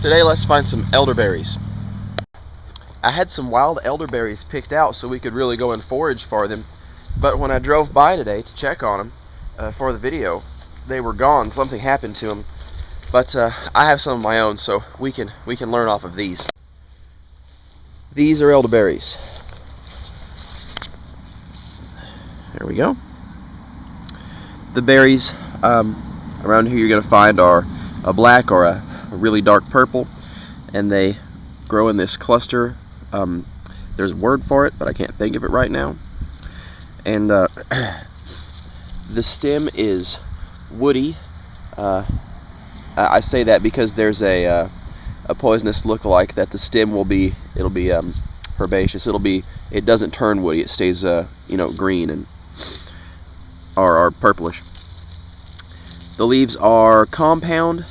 Today let's find some elderberries. I had some wild elderberries picked out so we could really go and forage for them, but when I drove by today to check on them for the video, they were gone. Something happened to them. But I have some of my own, so we can learn off of these. These are elderberries. There we go. The berries around here you're going to find are a black or a really dark purple, and they grow in this cluster. There's a word for it, but I can't think of it right now. And the stem is woody. I say that because there's a poisonous lookalike that the stem will be. It'll be herbaceous. It doesn't turn woody. It stays green and or purplish. The leaves are compound,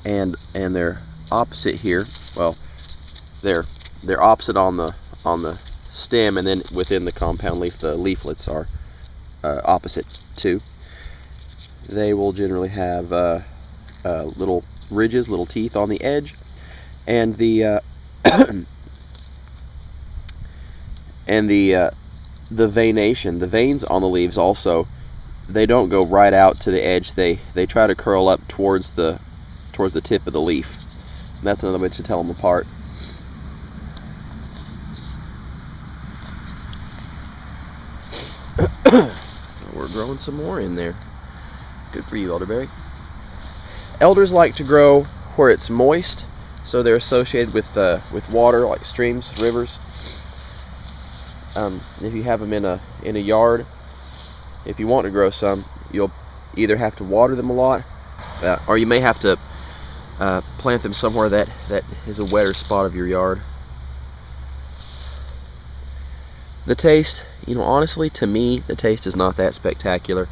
and they're opposite here. Well, they're opposite on the stem, and then within the compound leaf, the leaflets are opposite too. They will generally have little ridges, little teeth on the edge, and the the veination, the veins on the leaves also, they don't go right out to the edge. They try to curl up towards the tip of the leaf. And that's another way to tell them apart. We're growing some more in there. Good for you, elderberry. Elders like to grow where it's moist, so they're associated with water, like streams, rivers. If you have them in a yard, if you want to grow some, you'll either have to water them a lot, or you may have to plant them somewhere that is a wetter spot of your yard. The taste, honestly, to me, the taste is not that spectacular.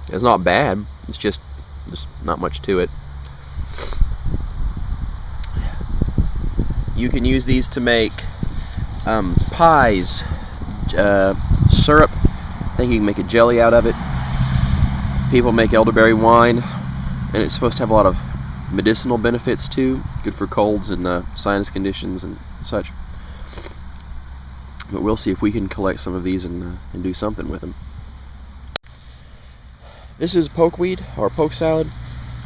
It's not bad. It's just there's not much to it. You can use these to make pies, syrup. I think you can make a jelly out of it. People make elderberry wine, and it's supposed to have a lot of medicinal benefits too. Good for colds and sinus conditions and such. But we'll see if we can collect some of these and do something with them. This is pokeweed, or poke salad,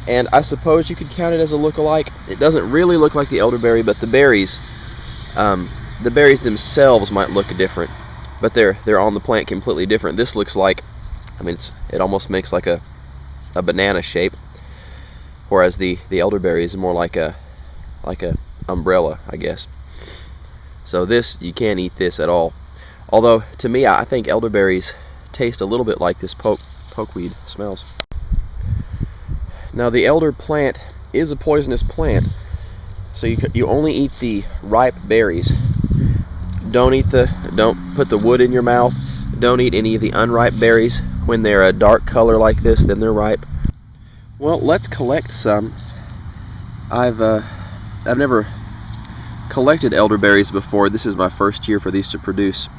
and I suppose you could count it as a look-alike. It doesn't really look like the elderberry, but the berries themselves might look different, but they're on the plant completely different. This looks like, it almost makes like a banana shape, whereas the elderberry is more like a umbrella, I guess. So this, you can't eat this at all. Although to me, I think elderberries taste a little bit like this pokeweed smells. Now the elder plant is a poisonous plant, so you only eat the ripe berries. Don't put the wood in your mouth. Don't eat any of the unripe berries. When they're a dark color like this, then they're ripe. Well, let's collect some. I've never collected elderberries before. This is my first year for these to produce,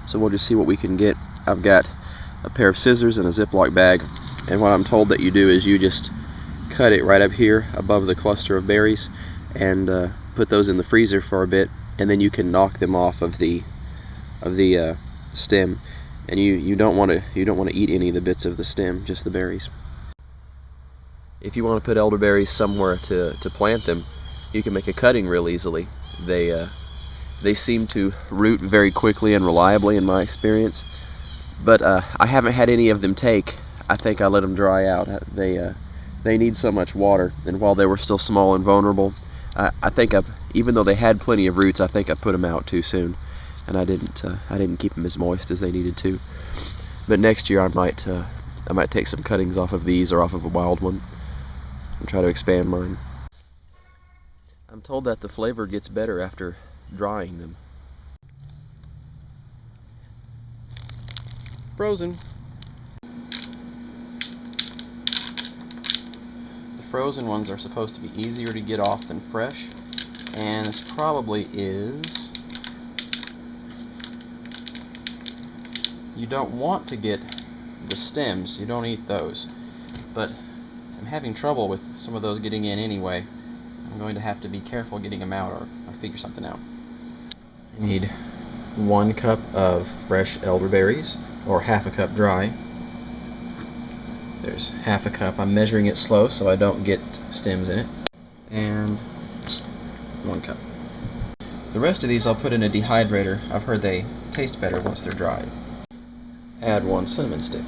so we'll just see what we can get. I've got a pair of scissors and a Ziploc bag, and what I'm told that you do is you just cut it right up here above the cluster of berries and put those in the freezer for a bit, and then you can knock them off of the stem, and you don't want to eat any of the bits of the stem, just the berries. If you want to put elderberries somewhere to plant them, you can make a cutting real easily. They seem to root very quickly and reliably in my experience, but I haven't had any of them take. I think I let them dry out. They need so much water, and while they were still small and vulnerable, I think even though they had plenty of roots, I think I put them out too soon, and I didn't keep them as moist as they needed to. But next year I might take some cuttings off of these or off of a wild one and try to expand mine. I'm told that the flavor gets better after drying them. Frozen. The frozen ones are supposed to be easier to get off than fresh, and this probably is. You don't want to get the stems, you don't eat those, but I'm having trouble with some of those getting in anyway. I'm going to have to be careful getting them out, or I'll figure something out. I need 1 cup of fresh elderberries, or half a cup dry. There's half a cup. I'm measuring it slow so I don't get stems in it. And 1 cup. The rest of these I'll put in a dehydrator. I've heard they taste better once they're dried. Add 1 cinnamon stick.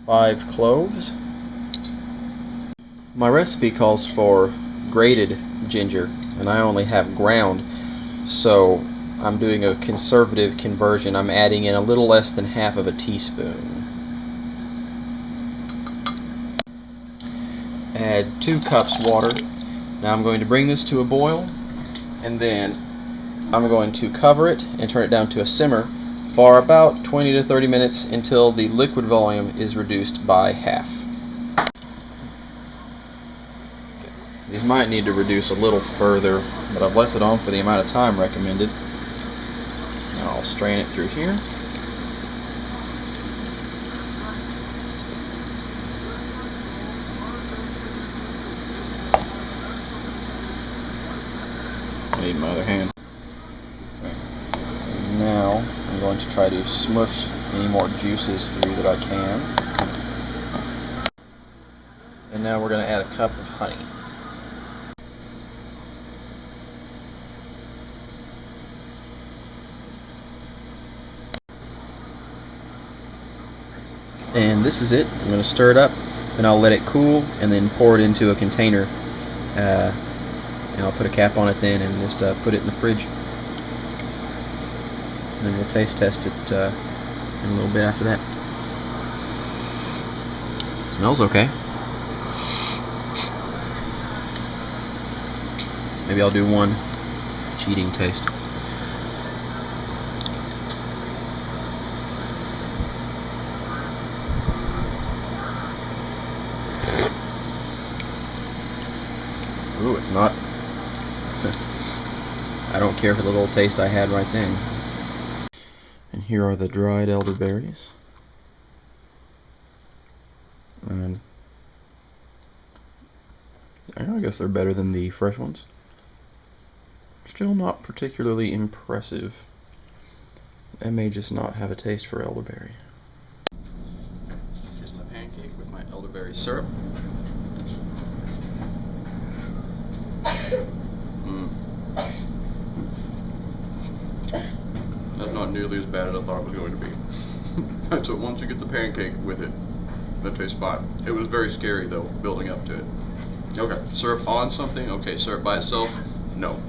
5 cloves. My recipe calls for grated ginger, and I only have ground, so I'm doing a conservative conversion. I'm adding in a little less than half of a teaspoon. Add 2 cups water. Now I'm going to bring this to a boil, and then I'm going to cover it and turn it down to a simmer for about 20 to 30 minutes until the liquid volume is reduced by half. These might need to reduce a little further, but I've left it on for the amount of time recommended. Now I'll strain it through here. I need my other hand. Now I'm going to try to smush any more juices through that I can. And now we're going to add a cup of honey. And this is it. I'm going to stir it up, then I'll let it cool, and then pour it into a container. And I'll put a cap on it then, and just put it in the fridge. And then we'll taste test it in a little bit after that. Smells okay. Maybe I'll do one cheating taste. Ooh, it's not. I don't care for the little taste I had right then. And here are the dried elderberries. And I guess they're better than the fresh ones. Still not particularly impressive. I may just not have a taste for elderberry. Here's my pancake with my elderberry syrup. That's not nearly as bad as I thought it was going to be. So once you get the pancake with it, that tastes fine. It was very scary though, building up to it. Okay, syrup on something? Okay, syrup by itself? No.